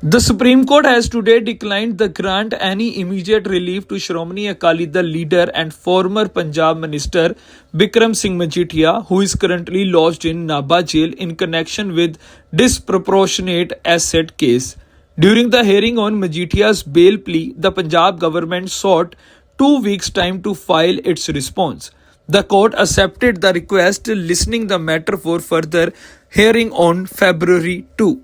The Supreme Court has today declined the grant any immediate relief to Shromani Akali Dal leader and former Punjab Minister Bikram Singh Majithia, who is currently lodged in Nabha jail in connection with disproportionate asset case. During the hearing on Majithia's bail plea, the Punjab government sought 2 weeks' time to file its response. The court accepted the request, listening the matter for further hearing on February 2.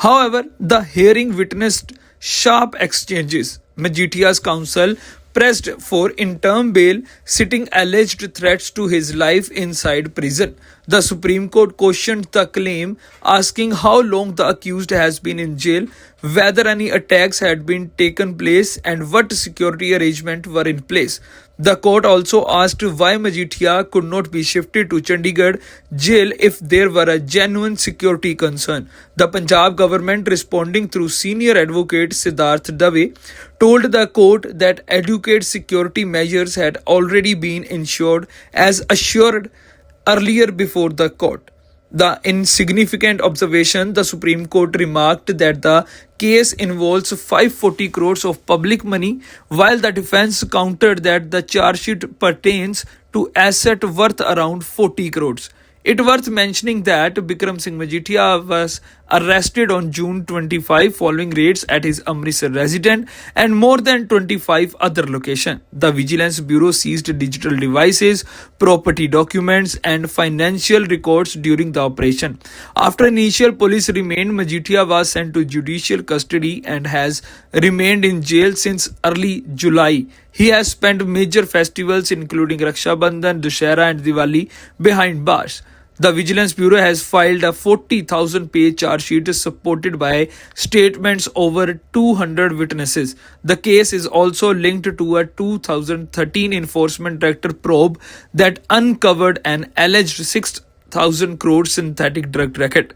However, the hearing witnessed sharp exchanges. Majithia's counsel pressed for interim bail, citing alleged threats to his life inside prison. The Supreme Court questioned the claim, asking how long the accused has been in jail, whether any attacks had been taken place, and what security arrangements were in place. The court also asked why Majithia could not be shifted to Chandigarh jail if there were a genuine security concern. The Punjab government, responding through senior advocate Siddharth Dave, told the court that adequate security measures had already been ensured as assured earlier before the court. The insignificant observation, the Supreme Court remarked that the case involves 540 crores of public money, while the defense countered that the charge sheet pertains to asset worth around 40 crores. It worth mentioning that Bikram Singh Majithia was arrested on June 25 following raids at his Amritsar residence and more than 25 other locations. The Vigilance Bureau seized digital devices, property documents, and financial records during the operation. After initial police remand, Majithia was sent to judicial custody and has remained in jail since early July. He has spent major festivals including Raksha Bandhan, Dussehra, and Diwali behind bars. The Vigilance Bureau has filed a 40,000-page charge sheet supported by statements over 200 witnesses. The case is also linked to a 2013 Enforcement Directorate probe that uncovered an alleged 6,000 crore synthetic drug racket.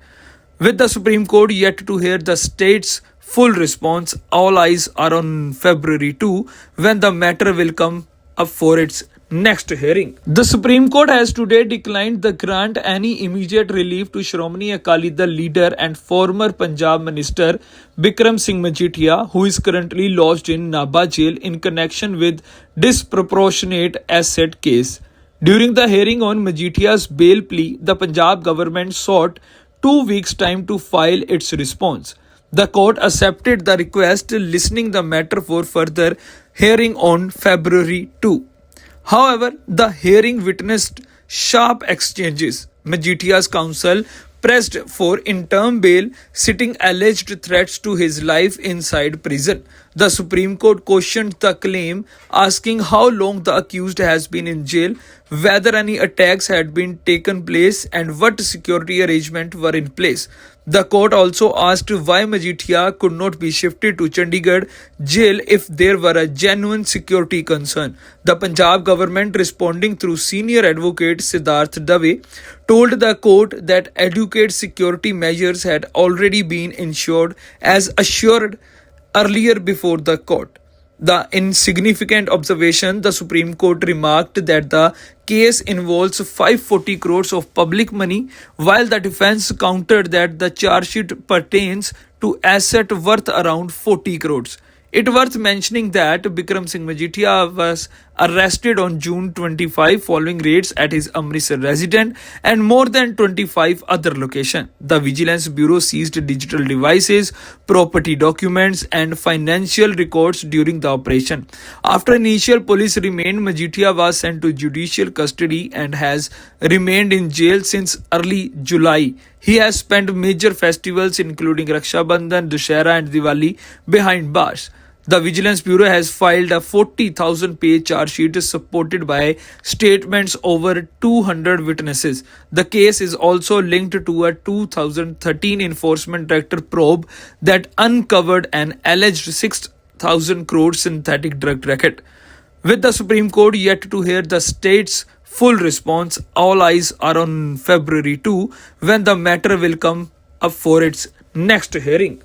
With the Supreme Court yet to hear the state's full response, all eyes are on February 2 when the matter will come up for its next hearing. The Supreme Court has today declined the grant any immediate relief to Shromani Akali Dal leader and former Punjab Minister Bikram Singh Majithia, who is currently lodged in Nabha jail in connection with disproportionate asset case. During the hearing on Majithia's bail plea, the Punjab government sought 2 weeks' time to file its response. The court accepted the request, listening the matter for further hearing on February 2. However, the hearing witnessed sharp exchanges. Majithia's counsel pressed for interim bail, citing alleged threats to his life inside prison. The Supreme Court questioned the claim, asking how long the accused has been in jail, whether any attacks had been taken place, and what security arrangements were in place. The court also asked why Majithia could not be shifted to Chandigarh jail if there were a genuine security concern. The Punjab government, responding through senior advocate Siddharth Dave, told the court that adequate security measures had already been ensured as assured earlier before the court. The insignificant observation, the Supreme Court remarked that the case involves 540 crores of public money, while the defense countered that the charge sheet pertains to asset worth around 40 crores. It worth mentioning that Bikram Singh Majithia was arrested on June 25 following raids at his Amritsar residence and more than 25 other locations. The Vigilance Bureau seized digital devices, property documents, and financial records during the operation. After initial police remand, Majithia was sent to judicial custody and has remained in jail since early July. He has spent major festivals including Raksha Bandhan, Dussehra, and Diwali behind bars. The Vigilance Bureau has filed a 40,000-page charge sheet supported by statements over 200 witnesses. The case is also linked to a 2013 Enforcement Directorate probe that uncovered an alleged 6,000 crore synthetic drug racket. With the Supreme Court yet to hear the state's full response, all eyes are on February 2 when the matter will come up for its next hearing.